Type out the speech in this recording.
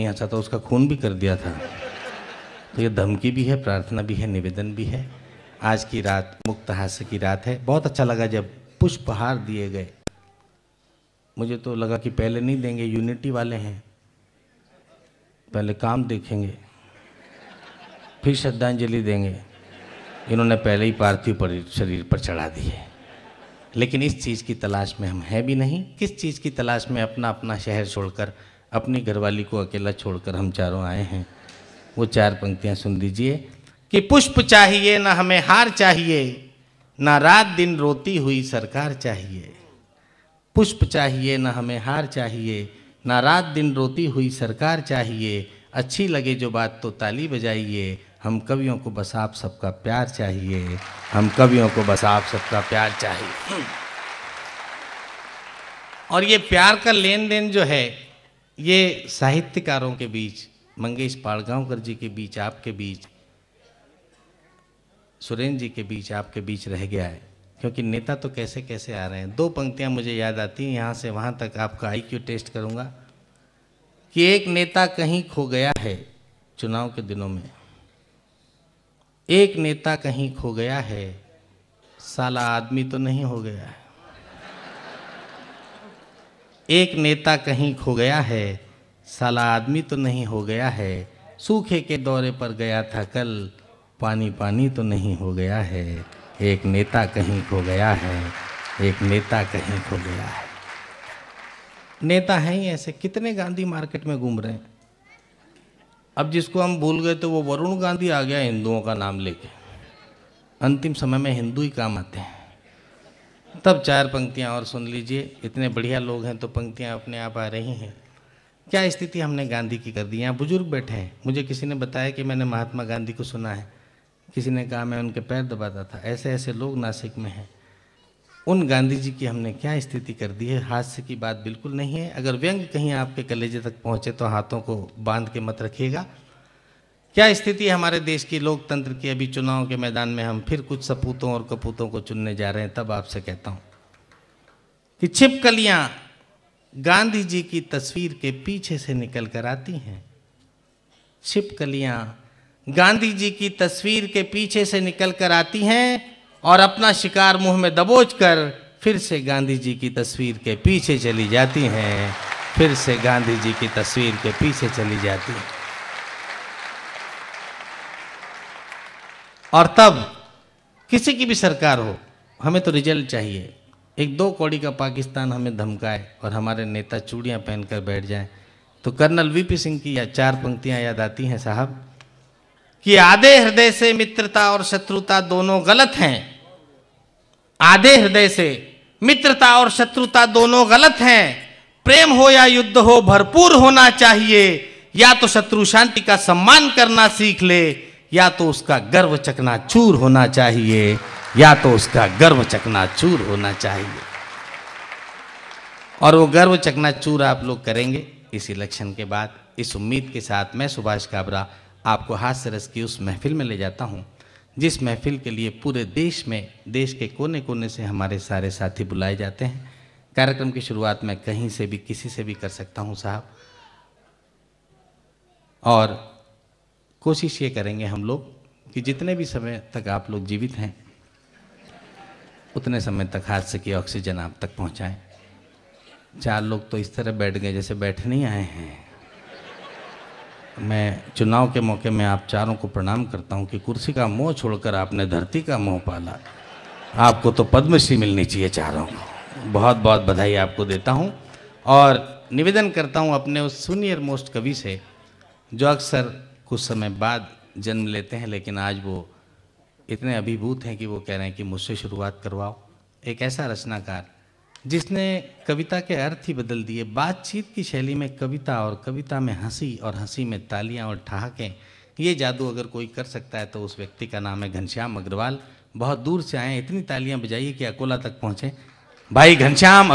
नहीं हंसा था, उसका खून भी कर दिया था। तो ये धमकी भी है, प्रार्थना भी है, निवेदन भी है। आज की रात मुक्त हास्य की रात है। बहुत अच्छा लगा जब पुष्पहार दिए गए। मुझे तो लगा कि पहले नहीं देंगे, यूनिटी वाले हैं, पहले काम देखेंगे फिर श्रद्धांजलि देंगे। इन्होंने पहले ही पार्थिव शरीर पर चढ़ा दिए। लेकिन इस चीज़ की तलाश में हम हैं भी नहीं। किस चीज़ की तलाश में? अपना अपना शहर छोड़कर, अपनी घरवाली को अकेला छोड़कर हम चारों आए हैं। वो 4 पंक्तियां सुन लीजिए कि पुष्प चाहिए ना हमें हार चाहिए, ना रात दिन रोती हुई सरकार चाहिए। पुष्प चाहिए ना हमें हार चाहिए, ना रात दिन रोती हुई सरकार चाहिए। अच्छी लगे जो बात तो ताली बजाइए, हम कवियों को बस आप सबका प्यार चाहिए, हम कवियों को बस आप सबका प्यार चाहिए। और ये प्यार का लेन देन जो है, ये साहित्यकारों के बीच, मंगेश पाड़गांवकर जी के बीच, आपके बीच, सुरेंद्र जी के बीच, आपके बीच रह गया है। क्योंकि नेता तो कैसे कैसे आ रहे हैं। 2 पंक्तियां मुझे याद आती हैं, यहाँ से वहाँ तक आपका आईक्यू टेस्ट करूँगा कि एक नेता कहीं खो गया है चुनाव के दिनों में। एक नेता कहीं खो गया है, साला आदमी तो नहीं हो गया है। एक नेता कहीं खो गया है, साला आदमी तो नहीं हो गया है। सूखे के दौरे पर गया था कल, पानी पानी तो नहीं हो गया है। एक नेता कहीं खो गया है, एक नेता कहीं खो गया है। नेता हैं ही ऐसे, कितने गांधी मार्केट में घूम रहे हैं। अब जिसको हम भूल गए तो वो वरुण गांधी आ गया हिंदुओं का नाम लेके। अंतिम समय में हिंदू ही काम आते हैं। तब 4 पंक्तियां और सुन लीजिए। इतने बढ़िया लोग हैं तो पंक्तियां अपने आप आ रही हैं। क्या स्थिति हमने गांधी की कर दी। यहाँ बुजुर्ग बैठे हैं। मुझे किसी ने बताया कि मैंने महात्मा गांधी को सुना है, किसी ने कहा मैं उनके पैर दबाता था। ऐसे ऐसे लोग नासिक में हैं। उन गांधी जी की हमने क्या स्थिति कर दी है। हास्य की बात बिल्कुल नहीं है। अगर व्यंग कहीं आपके कलेजे तक पहुँचे तो हाथों को बांध के मत रखिएगा। क्या स्थिति है हमारे देश की लोकतंत्र की। अभी चुनाव के मैदान में हम फिर कुछ सपूतों और कपूतों को चुनने जा रहे हैं। तब आपसे कहता हूँ कि छिपकलियाँ गांधी जी की तस्वीर के पीछे से निकल कर आती हैं। छिपकलियाँ गांधी जी की तस्वीर के पीछे से निकल कर आती हैं और अपना शिकार मुंह में दबोच कर फिर से गांधी जी की तस्वीर के पीछे चली जाती हैं। फिर से गांधी जी की तस्वीर के पीछे चली जाती हैं। और तब किसी की भी सरकार हो, हमें तो रिजल्ट चाहिए। एक 2 कौड़ी का पाकिस्तान हमें धमकाए और हमारे नेता चूड़ियाँ पहनकर बैठ जाएं तो कर्नल वीपी सिंह की 4 पंक्तियाँ याद आती हैं साहब कि आधे हृदय से मित्रता और शत्रुता दोनों गलत हैं। आधे हृदय से मित्रता और शत्रुता दोनों गलत हैं। प्रेम हो या युद्ध हो भरपूर होना चाहिए। या तो शत्रु शांति का सम्मान करना सीख ले, या तो उसका गर्व चकनाचूर होना चाहिए, या तो उसका गर्व चकनाचूर होना चाहिए। और वो गर्व चकनाचूर आप लोग करेंगे इस इलेक्शन के बाद। इस उम्मीद के साथ मैं सुभाष काबरा आपको हास्य रस की उस महफिल में ले जाता हूँ जिस महफिल के लिए पूरे देश में, देश के कोने कोने से हमारे सारे साथी बुलाए जाते हैं। कार्यक्रम की शुरुआत मैं कहीं से भी किसी से भी कर सकता हूँ साहब। और कोशिश ये करेंगे हम लोग कि जितने भी समय तक आप लोग जीवित हैं उतने समय तक हास्य की ऑक्सीजन आप तक पहुंचाएं। 4 लोग तो इस तरह बैठ गए जैसे बैठ नहीं आए हैं। मैं चुनाव के मौके में आप चारों को प्रणाम करता हूं कि कुर्सी का मोह छोड़कर आपने धरती का मोह पाला। आपको तो पद्मश्री मिलनी चाहिए चारों को। बहुत बहुत बधाई आपको देता हूं। और निवेदन करता हूं अपने उस सीनियर मोस्ट कवि से जो अक्सर कुछ समय बाद जन्म लेते हैं, लेकिन आज वो इतने अभिभूत हैं कि वो कह रहे हैं कि मुझसे शुरुआत करवाओ। एक ऐसा रचनाकार जिसने कविता के अर्थ ही बदल दिए। बातचीत की शैली में कविता और कविता में हंसी और हंसी में तालियां और ठहाके, ये जादू अगर कोई कर सकता है तो उस व्यक्ति का नाम है घनश्याम अग्रवाल। बहुत दूर से आए, इतनी तालियां बजाइए कि अकोला तक पहुँचे। भाई घनश्याम